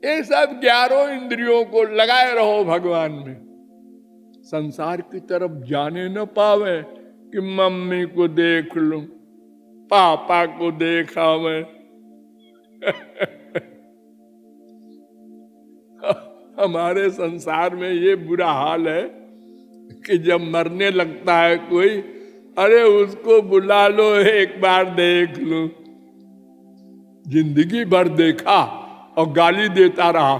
ये सब 11 इंद्रियों को लगाए रहो भगवान में, संसार की तरफ जाने न पावे कि मम्मी को देख लूं, पापा को देखा मैं। हमारे संसार में ये बुरा हाल है कि जब मरने लगता है कोई, अरे उसको बुला लो, एक बार देख लो। जिंदगी भर देखा और गाली देता रहा,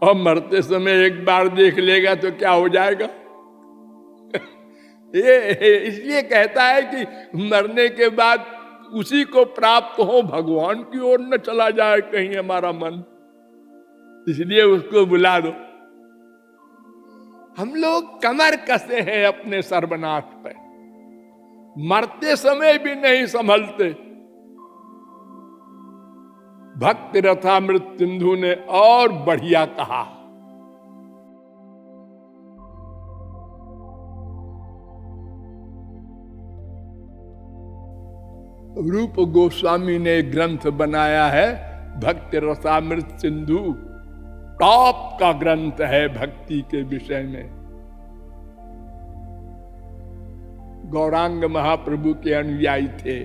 और मरते समय एक बार देख लेगा तो क्या हो जाएगा? ये इसलिए कहता है कि मरने के बाद उसी को प्राप्त हो, भगवान की ओर न चला जाए कहीं हमारा मन, इसलिए उसको बुला दो। हम लोग कमर कसे हैं अपने सर्वनाश पे, मरते समय भी नहीं संभलते। भक्ति रथामृत सिंधु ने और बढ़िया कहा, रूप गोस्वामी ने ग्रंथ बनाया है भक्ति रसामृत सिंधु, टॉप का ग्रंथ है भक्ति के विषय में। गौरांग महाप्रभु के अनुयायी थे।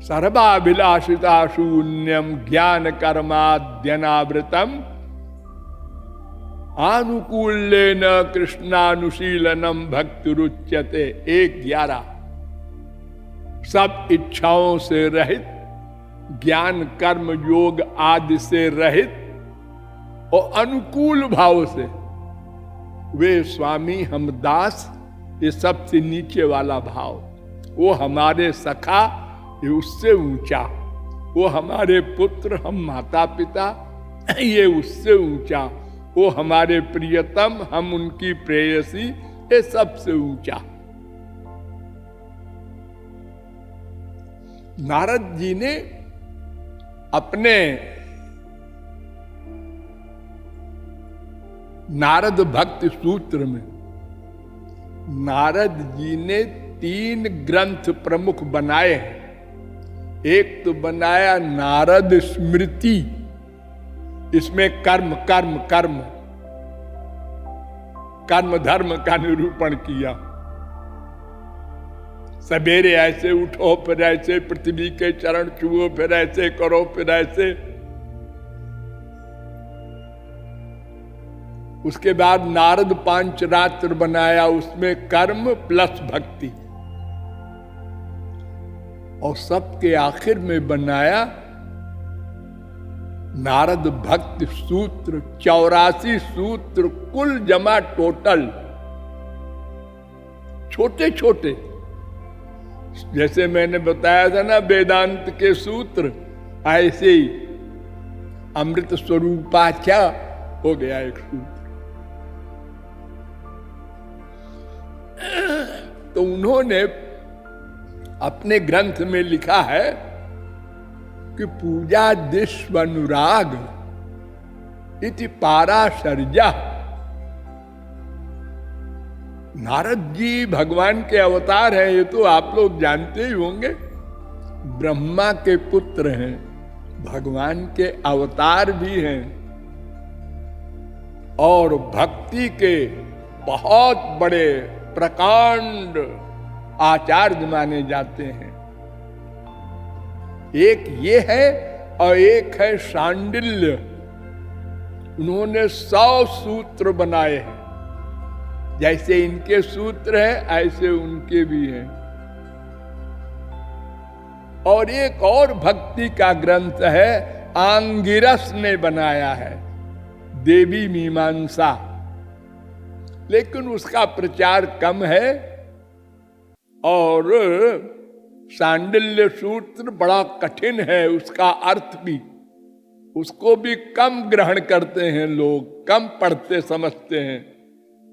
सर्वाभिलाषिता शून्यम ज्ञान कर्माद्यनावृतम आनुकूल्येन कृष्णानुशीलनम भक्तिरुच्यते। 1:11। सब इच्छाओं से रहित, ज्ञान कर्म योग आदि से रहित और अनुकूल भाव से वे स्वामी हम दास, ये सबसे नीचे वाला भाव। वो हमारे सखा, ये उससे ऊंचा। वो हमारे पुत्र, हम माता पिता, ये उससे ऊंचा। वो हमारे प्रियतम, हम उनकी प्रेयसी, ये सबसे ऊंचा। नारद जी ने अपने नारद भक्ति सूत्र में, नारद जी ने 3 ग्रंथ प्रमुख बनाए हैं। एक तो बनाया नारद स्मृति, इसमें कर्म कर्म कर्म कर्म धर्म का निरूपण किया। सवेरे ऐसे उठो, फिर ऐसे पृथ्वी के चरण छुओ, फिर ऐसे करो, फिर ऐसे। उसके बाद नारद पांचरात्र बनाया, उसमें कर्म प्लस भक्ति। और सबके आखिर में बनाया नारद भक्ति सूत्र, 84 सूत्र कुल जमा टोटल, छोटे छोटे। जैसे मैंने बताया था ना वेदांत के सूत्र, ऐसे ही अमृत स्वरूपाचा हो गया एक सूत्र। तो उन्होंने अपने ग्रंथ में लिखा है कि पूजा दिश्व अनुराग इति पाराशर्या। नारद जी भगवान के अवतार हैं, ये तो आप लोग जानते ही होंगे। ब्रह्मा के पुत्र हैं, भगवान के अवतार भी हैं, और भक्ति के बहुत बड़े प्रकांड आचार्य माने जाते हैं। एक ये है और एक है शांडिल्य। उन्होंने 100 सूत्र बनाए हैं। जैसे इनके सूत्र हैं ऐसे उनके भी हैं। और एक और भक्ति का ग्रंथ है, आंगिरस ने बनाया है, देवी मीमांसा, लेकिन उसका प्रचार कम है। और शांडिल्य सूत्र बड़ा कठिन है, उसका अर्थ भी, उसको भी कम ग्रहण करते हैं लोग, कम पढ़ते समझते हैं।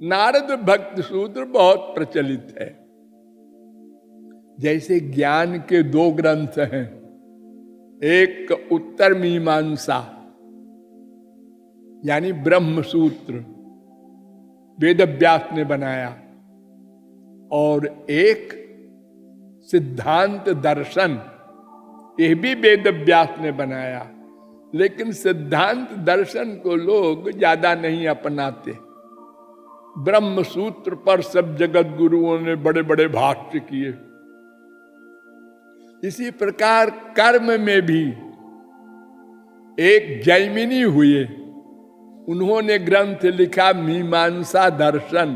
नारद भक्ति सूत्र बहुत प्रचलित है। जैसे ज्ञान के 2 ग्रंथ हैं, एक उत्तर मीमांसा यानी ब्रह्म सूत्र वेदव्यास ने बनाया, और एक सिद्धांत दर्शन ये भी वेद व्यास ने बनाया। लेकिन सिद्धांत दर्शन को लोग ज्यादा नहीं अपनाते। ब्रह्म सूत्र पर सब जगत गुरुओं ने बड़े बड़े भाष्य किए। इसी प्रकार कर्म में भी एक जैमिनी हुए, उन्होंने ग्रंथ लिखा मीमांसा दर्शन,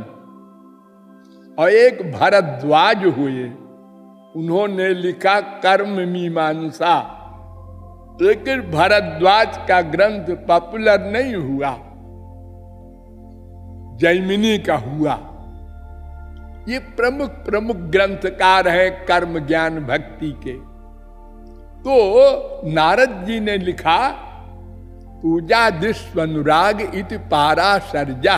और एक भरद्वाज हुए, उन्होंने लिखा कर्म मीमांसा। लेकिन भरद्वाज का ग्रंथ पॉपुलर नहीं हुआ, जैमिनी का हुआ। ये प्रमुख प्रमुख ग्रंथकार हैं कर्म ज्ञान भक्ति के। तो नारद जी ने लिखा पूजा दिस्व अनुराग इति पारा सर्जा।